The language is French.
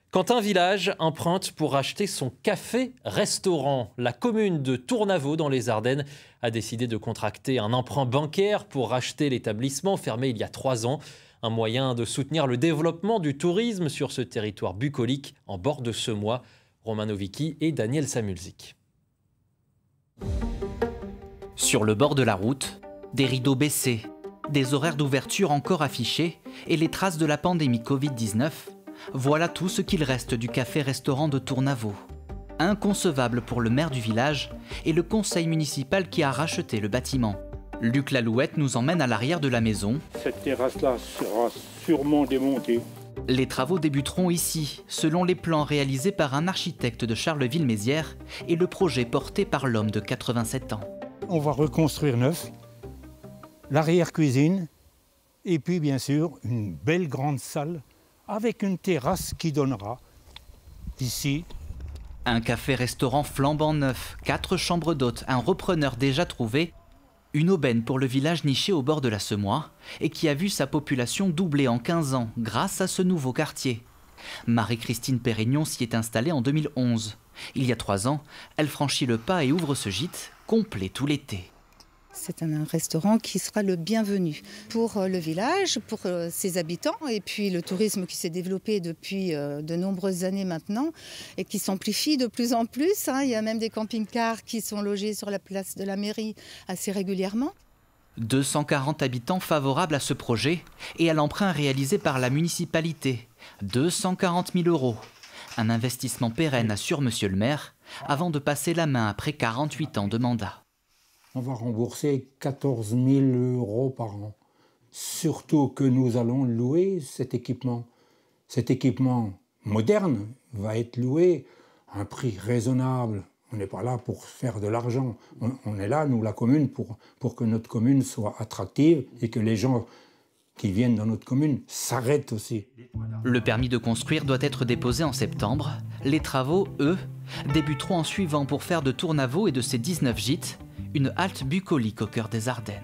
Quand un village emprunte pour acheter son café-restaurant, la commune de Tournavaux dans les Ardennes a décidé de contracter un emprunt bancaire pour racheter l'établissement fermé il y a 3 ans. Un moyen de soutenir le développement du tourisme sur ce territoire bucolique en bord de Semois. Romain Novicki et Daniel Samulzik. Sur le bord de la route, des rideaux baissés, des horaires d'ouverture encore affichés et les traces de la pandémie Covid-19, voilà tout ce qu'il reste du café-restaurant de Tournavaux. Inconcevable pour le maire du village et le conseil municipal qui a racheté le bâtiment. Luc Lalouette nous emmène à l'arrière de la maison. Cette terrasse-là sera sûrement démontée. Les travaux débuteront ici, selon les plans réalisés par un architecte de Charleville-Mézières et le projet porté par l'homme de 87 ans. On va reconstruire neuf, l'arrière-cuisine et puis bien sûr une belle grande salle avec une terrasse qui donnera ici. Un café-restaurant flambant neuf, 4 chambres d'hôtes, un repreneur déjà trouvé, une aubaine pour le village niché au bord de la Semois et qui a vu sa population doubler en 15 ans grâce à ce nouveau quartier. Marie-Christine Pérignon s'y est installée en 2011. Il y a 3 ans, elle franchit le pas et ouvre ce gîte complet tout l'été. C'est un restaurant qui sera le bienvenu pour le village, pour ses habitants et puis le tourisme qui s'est développé depuis de nombreuses années maintenant et qui s'amplifie de plus en plus. Il y a même des camping-cars qui sont logés sur la place de la mairie assez régulièrement. 240 habitants favorables à ce projet et à l'emprunt réalisé par la municipalité. 240 000 €. Un investissement pérenne, assure monsieur le maire, avant de passer la main après 48 ans de mandat. On va rembourser 14 000 € par an. Surtout que nous allons louer cet équipement. Cet équipement moderne va être loué à un prix raisonnable. On n'est pas là pour faire de l'argent. On est là, nous, la commune, pour que notre commune soit attractive et que les gens qui viennent dans notre commune s'arrêtent aussi. Le permis de construire doit être déposé en septembre. Les travaux, eux, débuteront en suivant pour faire de Tournavaux et de ses 19 gîtes une halte bucolique au cœur des Ardennes.